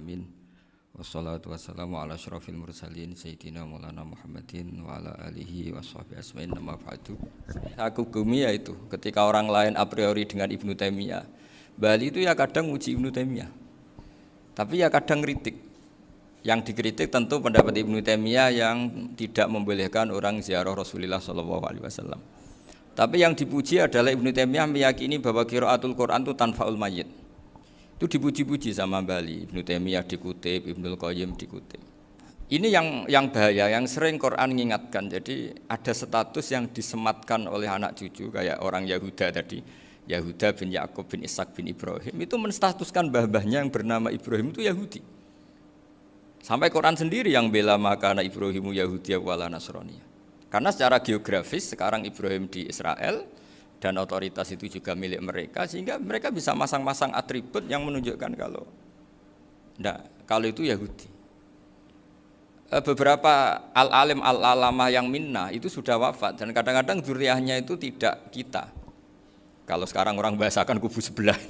alamin. Wassalatu wassalamu ala asyrafil mursalin sayyidina Maulana Muhammadin wa ala alihi washabihi asma'in. Nama ba'du. Aku gumi ya itu ketika orang lain a priori dengan Ibnu Taimiyah. Bali itu ya kadang uji Ibnu Taimiyah. Tapi ya kadang kritik. Yang dikritik tentu pendapat Ibnu Taimiyah yang tidak membolehkan orang ziarah Rasulullah SAW. Tapi yang dipuji adalah Ibnu Taimiyah meyakini bahwa qiraatul Quran itu tanfaul mayyit. Itu dipuji-puji sama Bali, Ibnu Taimiyah dikutip, Ibnul Qayyim dikutip. Ini yang bahaya, yang sering Quran mengingatkan. Jadi ada status yang disematkan oleh anak cucu kayak orang Yahuda tadi, Yahuda bin Yakub bin Ishak bin Ibrahim itu menstatuskan mbah-mbahnya yang bernama Ibrahim itu Yahudi. Sampai Quran sendiri yang bela makana Ibrahimu Yahudiyah wala Nasraniyah. Karena secara geografis sekarang Ibrahim di Israel dan otoritas itu juga milik mereka, sehingga mereka bisa masang-masang atribut yang menunjukkan kalau itu Yahudi. Beberapa al-alim al-alamah yang minnah itu sudah wafat dan kadang-kadang dzurriyyahnya itu tidak kita. Kalau sekarang orang bahasakan kubu sebelah.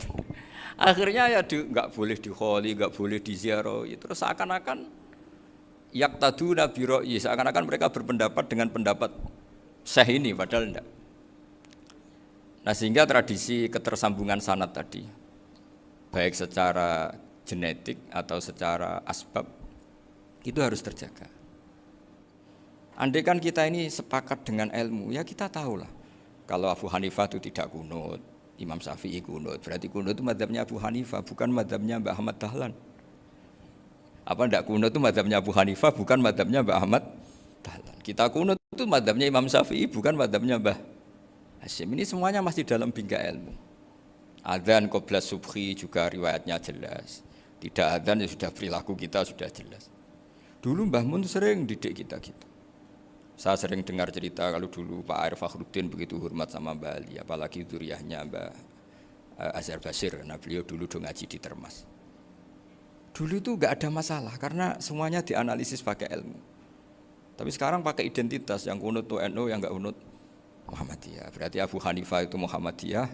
Akhirnya ya nggak boleh dikholi, nggak boleh diziarah. Terus seakan-akan yaqtaduna bi ra'yi, seakan-akan mereka berpendapat dengan pendapat syekh ini, padahal enggak. Nah sehingga tradisi ketersambungan sanad tadi, baik secara genetik atau secara asbab, itu harus terjaga. Andai kan kita ini sepakat dengan ilmu, ya kita tahulah. Kalau Abu Hanifah itu tidak kunut, Imam Syafi'i kunut, berarti kunut itu mazhabnya Abu Hanifah, bukan mazhabnya Mbah Ahmad Dahlan. Apa ndak kunut itu mazhabnya Abu Hanifah, bukan mazhabnya Mbah Ahmad Dahlan. Kita kunut itu mazhabnya Imam Syafi'i, bukan mazhabnya Mbah Hasyim. Ini semuanya masih dalam bingkai ilmu. Adzan qobla subhi juga riwayatnya jelas. Tidak adzan ya sudah perilaku kita sudah jelas. Dulu Mbah Mun sering didik kita gitu. Saya sering dengar cerita kalau dulu Pak Arif Fakhruddin begitu hormat sama Mbah Ali, apalagi dzurriyyahnya Mbah Azhar Basir. Nah beliau dulu ngaji di Termas. Dulu itu enggak ada masalah karena semuanya dianalisis pakai ilmu. Tapi sekarang pakai identitas, yang kunut itu NU, yang enggak kunut Muhammadiyah. Berarti Abu Hanifah itu Muhammadiyah,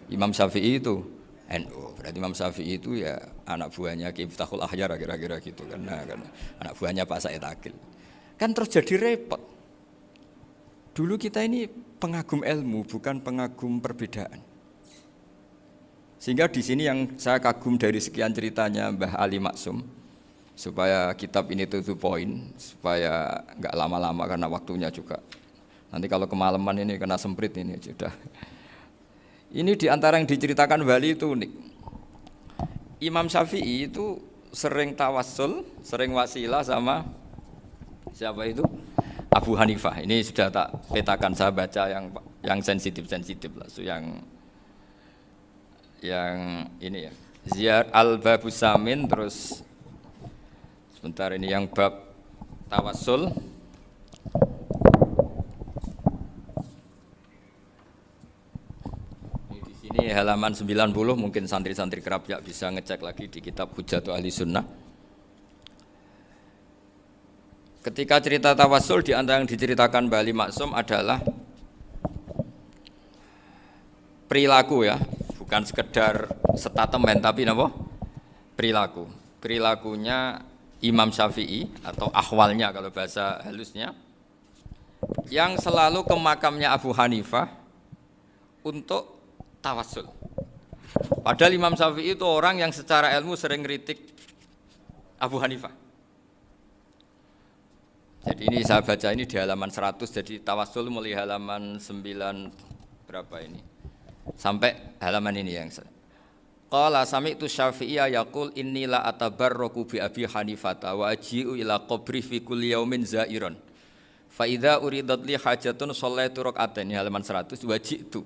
Imam Syafi'i itu NU. Berarti Imam Syafi'i itu ya anak buahnya Ki Miftahul Ahyar kira-kira gitu kan. Nah, kan anak buahnya Pak Said Akil. Kan terus jadi repot. Dulu kita ini pengagum ilmu, bukan pengagum perbedaan. Sehingga di sini yang saya kagum dari sekian ceritanya Mbah Ali Maksum, supaya kitab ini to point, supaya enggak lama-lama karena waktunya juga. Nanti kalau kemalaman ini kena semprit ini sudah. Ini diantara yang diceritakan Bali itu unik. Imam Syafi'i itu sering tawassul, sering wasilah sama siapa itu? Abu Hanifah. Ini sudah tak petakan, saya baca yang sensitif lah, so yang ini ya. Ziyar al-Babus Samin, terus sebentar ini yang bab tawassul. Ini halaman 90, mungkin santri-santri kerap ya bisa ngecek lagi di kitab Hujatul Ahli Sunnah. Ketika cerita tawassul, di antara yang diceritakan Mbah Ali Maksum adalah perilaku ya, bukan sekedar statement tapi apa? Perilaku. Perilakunya Imam Syafi'i atau ahwalnya kalau bahasa halusnya, yang selalu ke makamnya Abu Hanifah untuk tawassul. Padahal Imam Syafi'i itu orang yang secara ilmu sering kritik Abu Hanifah. Jadi ini saya baca ini di halaman 100, jadi tawassul mulai halaman 9 berapa ini? Sampai halaman ini yang Qala sami'tu Syafi'iyya yaqul inni la atabarraku bi Abi Hanifata wa aji'u ila qabri fi kulli yaumin zairan. Fa idza uridat li hajatun shallaitu rak'atain, halaman 100, wa ji'tu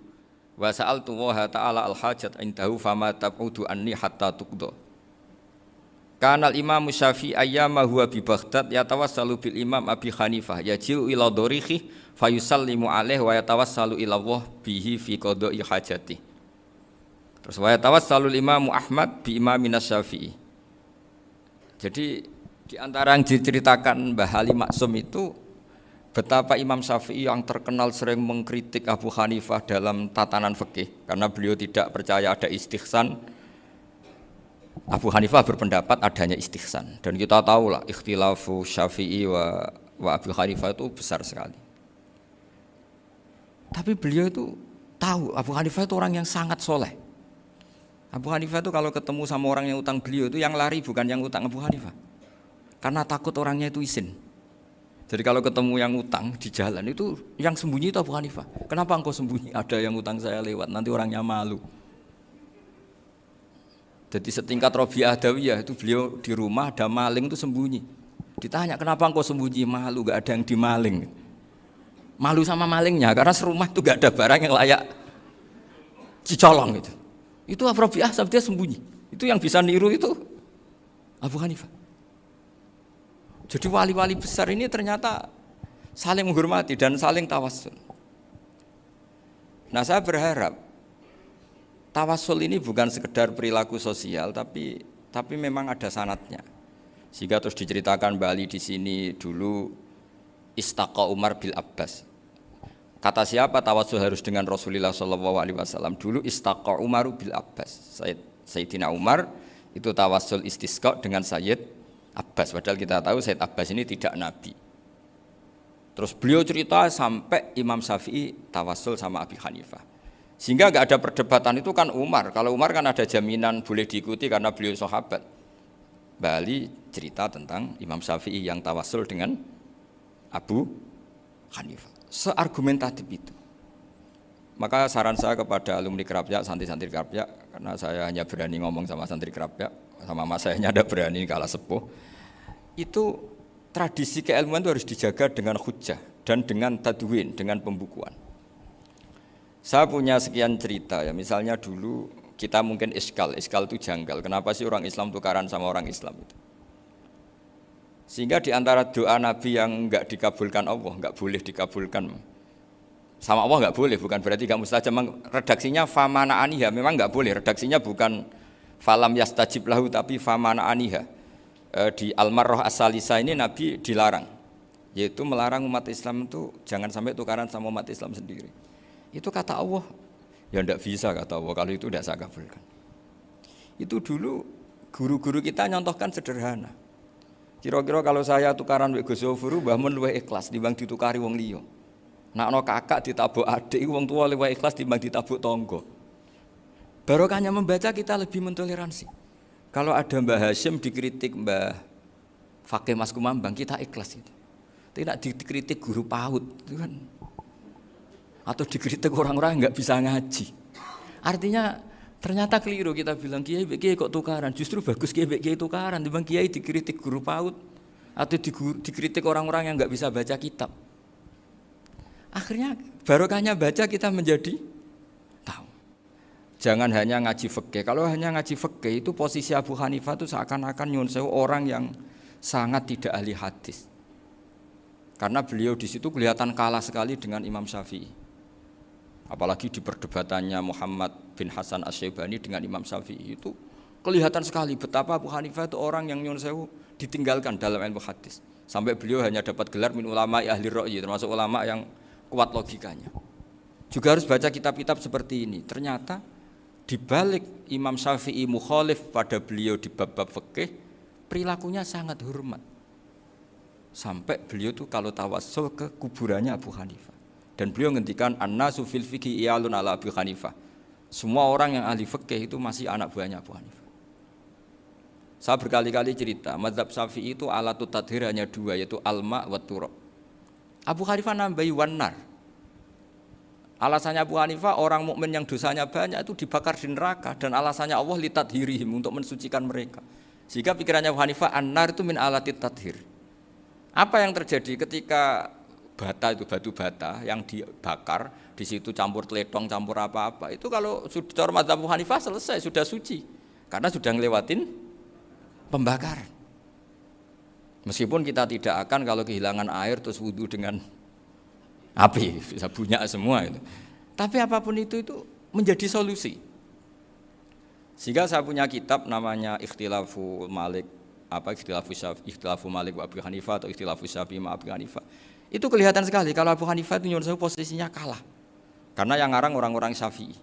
wa sa'altu wa ta'ala al-hajat indahu fama tab'udu anni hatta tuqda. Kanal Imam Syafi'i ayyama huwa bi Baghdad yatawassalu bil Imam Abi Hanifah yaji'u ila dorihi fayusallimu alaihi wa yatawassalu ila Allah bihi fi qada'i hajati. Terus wa yatawassalu Imam Ahmad bi Imamin Syafi'i. Jadi di antara yang diceritakan Mbah Ali Maksum itu betapa Imam Syafi'i yang terkenal sering mengkritik Abu Hanifah dalam tatanan fikih karena beliau tidak percaya ada istihsan Abu Hanifah berpendapat adanya istihsan, dan kita tahu lah ikhtilafu Syafi'i wa Abu Hanifah itu besar sekali. Tapi beliau itu tahu Abu Hanifah itu orang yang sangat soleh. Abu Hanifah itu kalau ketemu sama orang yang utang beliau itu yang lari bukan yang utang Abu Hanifah, karena takut orangnya itu izin. Jadi kalau ketemu yang utang di jalan itu yang sembunyi itu Abu Hanifah. Kenapa engkau sembunyi? Ada yang utang saya lewat, nanti orangnya malu. Jadi setingkat Robi'ah Adawiyah itu beliau di rumah ada maling itu sembunyi. Ditanya kenapa engkau sembunyi? Malu, gak ada yang dimaling. Malu sama malingnya karena serumah itu gak ada barang yang layak dicolong itu. Itu Robi'ah dia sembunyi. Itu yang bisa niru itu Abu Hanifah. Jadi wali-wali besar ini ternyata saling menghormati dan saling tawassul. Nah saya berharap tawassul ini bukan sekedar perilaku sosial, tapi memang ada sanadnya. Sehingga terus diceritakan Bali di sini dulu istaqa Umar bil Abbas. Kata siapa tawassul harus dengan Rasulullah SAW? Dulu istaqa Umar bil Abbas. Sayyidina Umar itu tawassul istisqa dengan Sayyid Abbas, padahal kita tahu Sayyid Abbas ini tidak nabi. Terus beliau cerita sampai Imam Syafi'i tawassul sama Abi Hanifah. Sehingga enggak ada perdebatan itu kan Umar. Kalau Umar kan ada jaminan boleh diikuti karena beliau sahabat. Bali cerita tentang Imam Syafi'i yang tawassul dengan Abu Hanifah. Seargumentatif itu. Maka saran saya kepada alumni Kerapyak, santri-santri Kerapyak, karena saya hanya berani ngomong sama santri Kerapyak, sama mas saya ada berani kalah sepuh. Itu tradisi keilmuan itu harus dijaga dengan hujjah dan dengan tadwin, dengan pembukuan. Saya punya sekian cerita ya, misalnya dulu kita mungkin iskal itu janggal. Kenapa sih orang Islam tukaran sama orang Islam itu? Sehingga di antara doa Nabi yang enggak dikabulkan Allah, enggak boleh dikabulkan sama Allah enggak boleh, bukan berarti enggak mustajab. Redaksinya famana aniha, memang enggak boleh. Redaksinya bukan falam yastajib lahu tapi famana aniha. Di Al-Marrah As-Salisa ini Nabi dilarang, yaitu melarang umat Islam itu jangan sampai tukaran sama umat Islam sendiri. Itu kata Allah, ya enggak bisa kata Allah, kalau itu tidak saya kabulkan. Itu dulu guru-guru kita nyontohkan sederhana. Kira-kira kalau saya tukaran wek Gus Zofuru, Mbah Mun luwih ikhlas dibanding ditukari wong liya. Nek ana kakak ditabuk adik, wong tua luwih ikhlas dibanding ditabuk tangga. Barokahnya membaca kita lebih mentoleransi. Kalau ada Mbah Hashim dikritik Mbah Fakih Mas Kumambang, kita ikhlas itu. Tidak dikritik guru PAUD itu kan. Atau dikritik orang-orang yang nggak bisa ngaji. Artinya ternyata keliru kita bilang kiai kok tukaran. Justru bagus kiai tukaran dibanding kiai dikritik guru PAUD atau dikritik orang-orang yang nggak bisa baca kitab. Akhirnya barokahnya baca kita menjadi tahu. Jangan hanya ngaji fikih. Kalau hanya ngaji fikih itu posisi Abu Hanifah itu seakan-akan nyun sewu orang yang sangat tidak ahli hadis. Karena beliau di situ kelihatan kalah sekali dengan Imam Syafi'i. Apalagi di perdebatannya Muhammad bin Hasan Asy-Syaibani dengan Imam Syafi'i itu kelihatan sekali betapa Abu Hanifah itu orang yang nyun sewu ditinggalkan dalam ilmu hadis. Sampai beliau hanya dapat gelar min ulama ahli ra'yi, termasuk ulama yang kuat logikanya. Juga harus baca kitab-kitab seperti ini. Ternyata di balik Imam Syafi'i mukhalif pada beliau di bab-bab fikih, perilakunya sangat hormat. Sampai beliau tuh kalau tawassul ke kuburannya Abu Hanifah. Dan beliau ngendikan an-nasu fil fiqhi iyalun ala Abu Hanifah. Semua orang yang ahli fikih itu masih anak buahnya Abu Hanifah. Saya berkali-kali cerita, mazhab Syafi'i itu alatut tadhir hanya dua, yaitu alma wa turab. Abu Hanifah nambahi wanar. Alasannya Abu Hanifah orang mukmin yang dosanya banyak itu dibakar di neraka, dan alasannya Allah litadhirihim, untuk mensucikan mereka. Sehingga pikirannya Abu Hanifah an-nar itu min alatit tadhir. Apa yang terjadi ketika bata itu batu bata yang dibakar, di situ campur teletong, campur apa-apa, itu kalau sudah mazhab Abu Hanifah selesai, sudah suci. Karena sudah ngelewatin pembakaran. Meskipun kita tidak akan kalau kehilangan air terus wudu dengan api, bisa bunyak semua itu. Tapi apapun itu menjadi solusi. Sehingga saya punya kitab namanya Ikhtilafu Malik, Ikhtilafu Malik wa Abu Hanifah atau Ikhtilafu Syafi'i ma Abu Hanifah. Itu kelihatan sekali kalau Abu Hanifah itu nyuruh posisinya kalah. Karena yang ngarang orang-orang Syafi'i.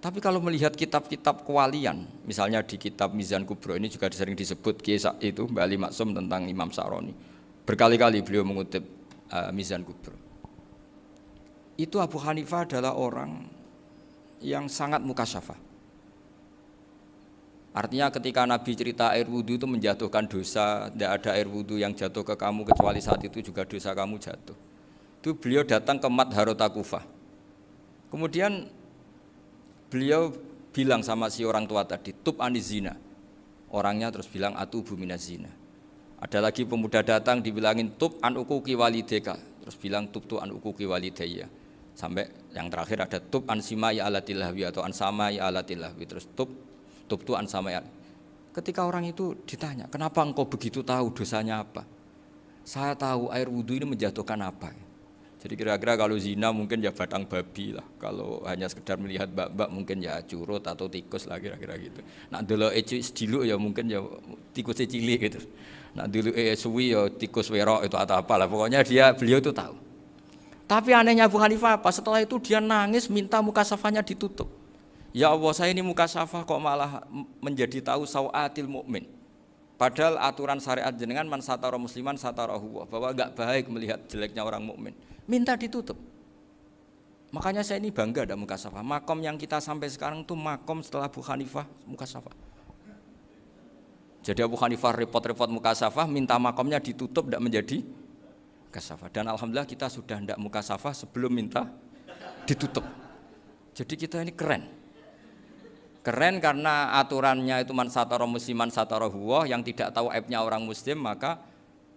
Tapi kalau melihat kitab-kitab kewalian, misalnya di kitab Mizan Kubro ini juga sering disebut kisah itu Mbak Ali Maksum tentang Imam Sa'roni. Berkali-kali beliau mengutip Mizan Kubro. Itu Abu Hanifah adalah orang yang sangat mukasyafah. Artinya ketika Nabi cerita air wudhu itu menjatuhkan dosa, tidak ada air wudhu yang jatuh ke kamu kecuali saat itu juga dosa kamu jatuh. Itu beliau datang ke Madharota Kufah. Kemudian beliau bilang sama si orang tua tadi, tub anizina. Orangnya terus bilang atubu minazina. Ada lagi pemuda datang dibilangin tub an ukuki walideka. Terus bilang tub tu an ukuki walidaya. Sampai yang terakhir ada tub an simai alatilahwi atau an samai alatilahwi. Terus tub tu an samai. Ketika orang itu ditanya, kenapa engkau begitu tahu dosanya apa? Saya tahu air wudhu ini menjatuhkan apa. Jadi kira-kira kalau zina mungkin ya batang babi lah. Kalau hanya sekedar melihat bak-bak mungkin ya curut atau tikus lah kira-kira gitu. Nak dulu sediluk ya mungkin ya tikus cilik gitu. Nak dulu suwi ya tikus werok itu atau apalah. Pokoknya beliau itu tahu. Tapi anehnya Abu Hanifah apa? Setelah itu dia nangis minta mukasafahnya ditutup. Ya Allah, saya ini mukasafah kok malah menjadi tahu sawatil mukmin. Padahal aturan syariat jenengan man satara musliman satarahu, bahwa enggak baik melihat jeleknya orang mukmin. Minta ditutup. Makanya saya ini bangga ada mukasafah. Makom yang kita sampai sekarang itu makom setelah Abu Hanifah mukasafah. Jadi Abu Hanifah repot-repot mukasafah, minta makomnya ditutup tidak menjadi mukasafah. Dan alhamdulillah kita sudah tidak mukasafah sebelum minta ditutup. Jadi kita ini keren. Keren karena aturannya itu man satara musliman satara huwa, yang tidak tahu aibnya orang muslim maka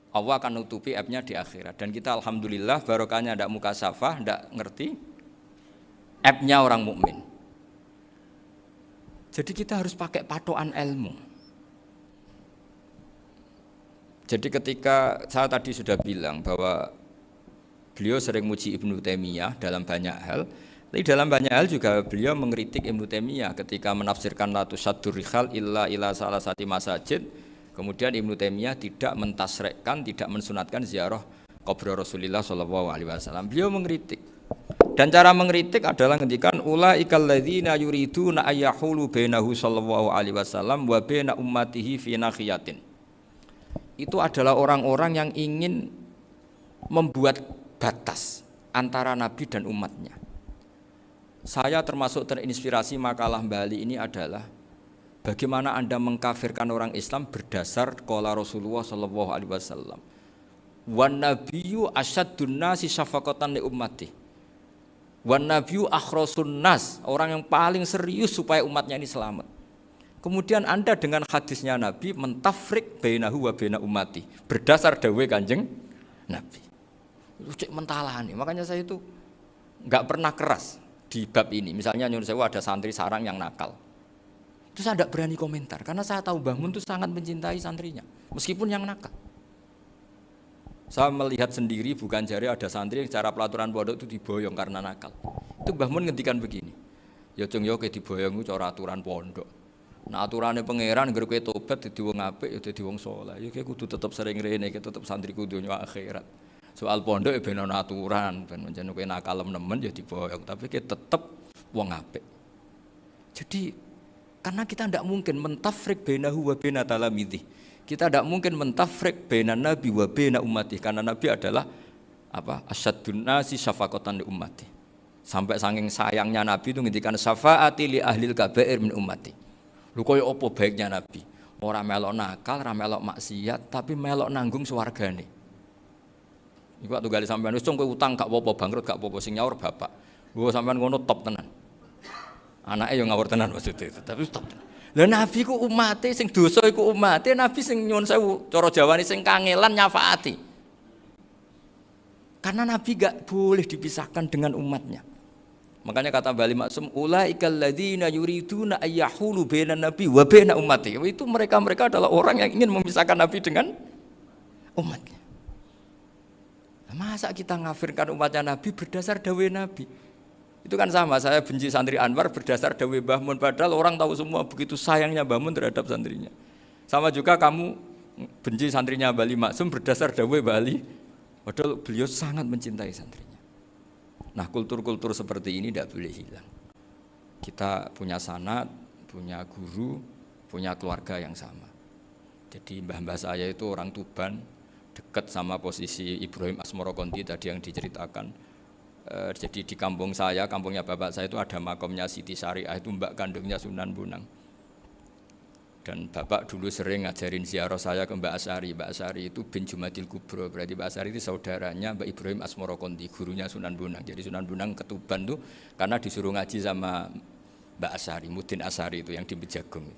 Allah akan nutupi aibnya di akhirat. Dan kita alhamdulillah barokahnya tidak mukasafah, tidak ngerti aibnya orang mukmin. Jadi kita harus pakai patokan ilmu. Jadi ketika saya tadi sudah bilang bahwa beliau sering muji Ibnu Taimiyah dalam banyak hal. Tapi dalam banyak hal juga beliau mengkritik Ibnu Taimiyah ketika menafsirkan la tusaddur rihal illa ila salasati masajid. Kemudian Ibnu Taimiyah tidak mentasrekkan, tidak mensunatkan ziarah kubur Rasulullah sallallahu alaihi wasallam. Beliau mengkritik. Dan cara mengkritik adalah ngendikan ulaikal ladzina yuriduna ayyahulu bainahu sallallahu alaihi wasallam wa baina ummatihi fi nakhiyatin. Itu adalah orang-orang yang ingin membuat batas antara Nabi dan umatnya. Saya termasuk terinspirasi makalah Bali ini adalah bagaimana Anda mengkafirkan orang Islam berdasar qala Rasulullah sallallahu alaihi wasallam. Wan nabiyyu asyaddun nasi syafaqatan li ummati. Wan nabiyyu akhrasun nas, orang yang paling serius supaya umatnya ini selamat. Kemudian Anda dengan hadisnya Nabi mentafrik bainahu wa baina ummati berdasar dawuh Kanjeng Nabi. Itu cek mentalani. Makanya saya itu enggak pernah keras di bab ini. Misalnya nyuruh saya ada santri sarang yang nakal. Itu saya tidak berani komentar karena saya tahu Mbah Mun itu sangat mencintai santrinya meskipun yang nakal. Saya melihat sendiri bukan jari ada santri yang cara pelaturan pondok itu diboyong karena nakal. Itu Mbah Mun ngendikan begini. Ya cung yo ke diboyong itu cara aturan pondok. Nah aturannya pangeran ngger kowe tobat dadi wong apik ya dadi wong saleh. Ya kowe kudu tetep sering rene, kowe tetep santriku dunya akhirat. Soal pondok ya ben ana aturan, ben menjen kowe nakal nemen ya diboyong, tapi kowe tetep wong apik. Jadi karena kita tidak mungkin mentafrik bainahu wa baina talamidhi. Kita tidak mungkin mentafrik baina nabi wa baina ummati karena nabi adalah apa? Asyaddun nasi syafaqatan li ummati. Sampai saking sayangnya nabi itu ngendikan syafaati li ahlil kabair min ummati. Lho koyo apa baiknya nabi? Ora melok nakal, ora melok maksiat, tapi melok nanggung swargane. Iku waktu gali sampean wis kowe utang gak apa-apa, bangkrut gak apa-apa, sing nyaur bapak. Gua sampean ngono top tenan. Anake yo ngawur tenan maksudnya itu, tapi top. Lah nabi ku umate sing dosa iku umate, nabi sing nyuwun sewu, cara Jawane sing kangelan nyafaati. Karena nabi gak boleh dipisahkan dengan umatnya. Makanya kata Bali Maksum, ulaikal ladzina yuriduna ayyahulu bainan nabi wa baina ummati. Itu mereka adalah orang yang ingin memisahkan nabi dengan umatnya. Masa kita ngafirkan umatnya Nabi berdasar dawuh Nabi? Itu kan sama, saya benci santri Anwar berdasar dawuh Mbah Mun, padahal orang tahu semua begitu sayangnya Mbah Mun terhadap santrinya. Sama juga kamu benci santrinya Bali Maksum berdasar dawuh Bali, padahal beliau sangat mencintai santrinya. Nah kultur-kultur seperti ini tidak boleh hilang. Kita punya sanad, punya guru, punya keluarga yang sama. Jadi mbah-mbah saya itu orang Tuban, dekat sama posisi Ibrahim Asmoro Konti tadi yang diceritakan. Jadi di kampung saya, kampungnya bapak saya itu ada makomnya Siti Syariah, itu mbak kandungnya Sunan Bonang. Dan bapak dulu sering ngajarin ziarah saya ke Mbak Asari. Mbak Asari itu bin Jumadil Kubro, berarti Mbak Asari itu saudaranya Mbak Ibrahim Asmoro Konti, gurunya Sunan Bonang. Jadi Sunan Bonang ke Tuban tuh karena disuruh ngaji sama Mbak Asari, Mudin Asari itu yang di Bejagung.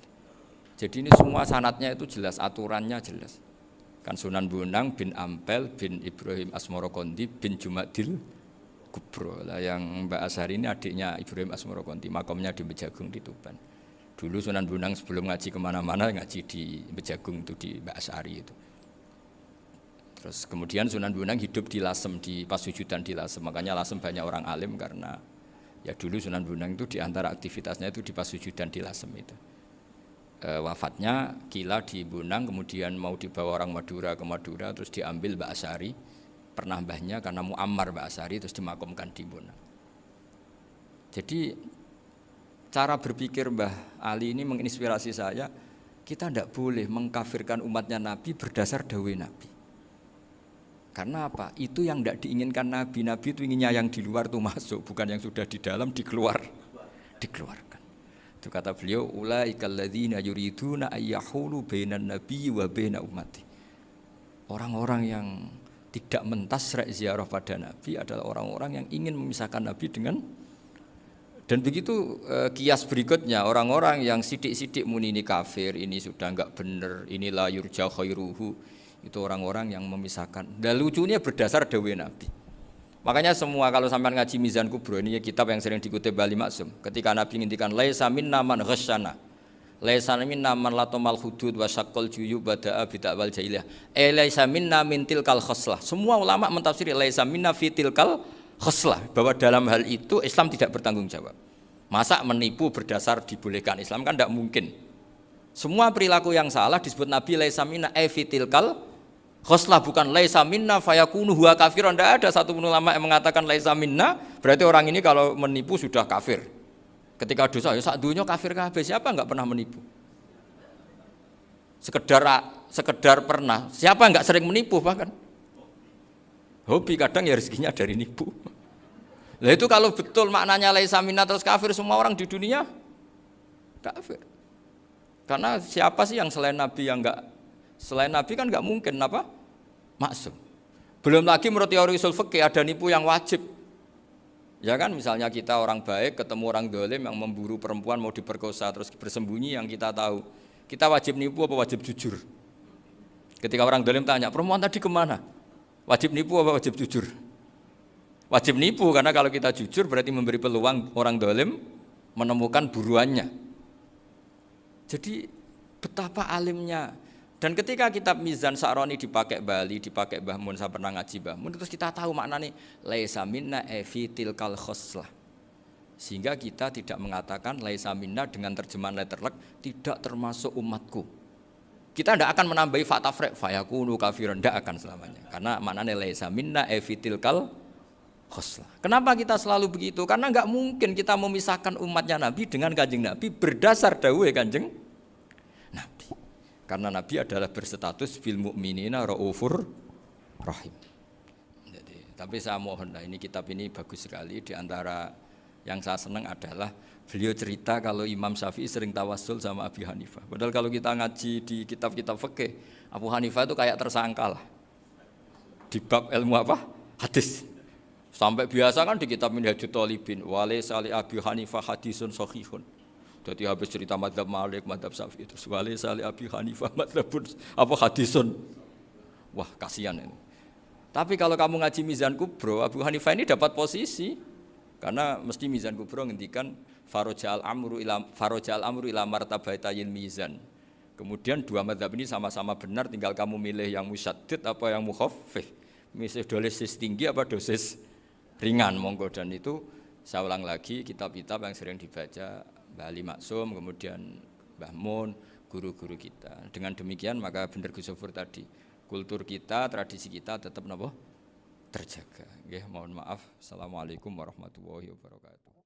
Jadi ini semua sanatnya itu jelas, aturannya jelas. Kan Sunan Bonang bin Ampel bin Ibrahim Asmoro Konti bin Jumadil Kubro. Lah yang Mbak Asari ini adiknya Ibrahim Asmoro Konti, makomnya di Bejagung di Tuban. Dulu Sunan Bonang sebelum ngaji kemana-mana ngaji di Bejagung itu di Mbak Asari itu. Terus kemudian Sunan Bonang hidup di Lasem, di Pasujudan di Lasem. Makanya Lasem banyak orang alim karena ya dulu Sunan Bonang itu di antara aktivitasnya itu di Pasujudan di Lasem itu. Wafatnya kila di Bonang, kemudian mau dibawa orang Madura ke Madura, terus diambil Mbak Asari, pernah mbahnya karena Muammar Mbak Asari, terus dimakamkan di Bonang. Jadi cara berpikir Mbah Ali ini menginspirasi saya, kita tidak boleh mengkafirkan umatnya Nabi berdasar dawai Nabi. Karena apa? Itu yang tidak diinginkan Nabi. Nabi itu inginnya yang di luar itu masuk, bukan yang sudah di dalam dikeluarkan. Itu kata beliau, ulaikal ladzina yuriduna ayyahulu bainan nabiyyi wa baina ummati. Orang-orang yang tidak mentasrek ziarah pada Nabi adalah orang-orang yang ingin memisahkan Nabi dengan. Dan begitu kias berikutnya, orang-orang yang sidik-sidik muni ini kafir, ini sudah enggak benar, ini la yurja khairuhu, itu orang-orang yang memisahkan. Dan lucunya berdasar dawai Nabi. Makanya semua kalau sampai ngaji Mizan Kubro, ini kitab yang sering dikutip Bali Maksum, ketika Nabi ngintikan laisa minna man ghasyana, laisa minna man latomal hudud wa syaqqal juyub bada'a bid'awal jahiliyah, laisa minna min tilkal khoslah. Semua ulama mentafsiri laisa minna fi tilkal khoslah, bahwa dalam hal itu Islam tidak bertanggung jawab. Masa menipu berdasar dibolehkan Islam, kan tidak mungkin. Semua perilaku yang salah disebut Nabi laisa minna fi tilkal khoslah, bukan laisa minna fayakunu huwa kafirun. Tidak ada satu ulama yang mengatakan laisa minna berarti orang ini kalau menipu sudah kafir. Ketika dosa ya sak dunya kafir kabeh. Siapa enggak pernah menipu? Sekedar pernah. Siapa enggak sering menipu bahkan? Hobi kadang ya rezekinya dari nipu. Lah itu kalau betul maknanya laisa minna terus kafir, semua orang di dunia kafir. Karena siapa sih yang selain Nabi yang enggak, selain Nabi kan enggak mungkin apa? Maksum. Belum lagi menurut teori usul fikih ada nipu yang wajib. Ya kan, misalnya kita orang baik ketemu orang dolim yang memburu perempuan mau diperkosa terus bersembunyi, yang kita tahu, kita wajib nipu apa wajib jujur? Ketika orang dolim tanya, perempuan tadi kemana? Wajib nipu apa wajib jujur? Wajib nipu, karena kalau kita jujur berarti memberi peluang orang dolim menemukan buruannya. Jadi betapa alimnya. Dan ketika kitab Mizan Sa'roni dipakai Bali, dipakai Mbah Mun, saya pernah ngaji Mbah Mun, terus kita tahu maknanya laisa minna fi tilkal khoslah. Sehingga kita tidak mengatakan laisa minna dengan terjemahan letterlek tidak termasuk umatku. Kita tidak akan menambahi fa tafriq fayakunu kafiran, tidak akan selamanya. Karena maknanya laisa minna fi tilkal khoslah. Kenapa kita selalu begitu? Karena enggak mungkin kita memisahkan umatnya Nabi dengan Kanjeng Nabi berdasar dawuh Kanjeng Nabi. Karena Nabi adalah berstatus bil mu'minina raufur rahim. Jadi, tapi saya mohon, ini kitab ini bagus sekali. Di antara yang saya senang adalah beliau cerita kalau Imam Syafi'i sering tawassul sama Abu Hanifah. Padahal kalau kita ngaji di kitab-kitab fikih, Abu Hanifah itu kayak tersangka lah. Di bab ilmu apa? Hadis. Sampai biasa kan di kitab Minhajut Thalibin, walaysa li Abi Hanifah hadisun sahihun. Jadi habis cerita madzhab Malik, madzhab Syafi'i, terus walaysa li Abi Hanifah madzhabun apa hadisun. Wah, kasihan ini. Tapi kalau kamu ngaji Mizan Kubro, Abu Hanifah ini dapat posisi. Karena mesti Mizan Kubro ngendikan faroja'al amru ila martabatayil mizan. Kemudian dua madzhab ini sama-sama benar, tinggal kamu milih yang musyaddid apa yang mukhaffif. Milih dosis tinggi apa dosis ringan, monggo. Dan itu saya ulang lagi, kitab-kitab yang sering dibaca Mbah Ali Maksum, kemudian Mbah Mun, guru-guru kita. Dengan demikian maka benar Gus Sofur tadi, kultur kita, tradisi kita tetap terjaga. Nggih, mohon maaf. Assalamualaikum warahmatullahi wabarakatuh.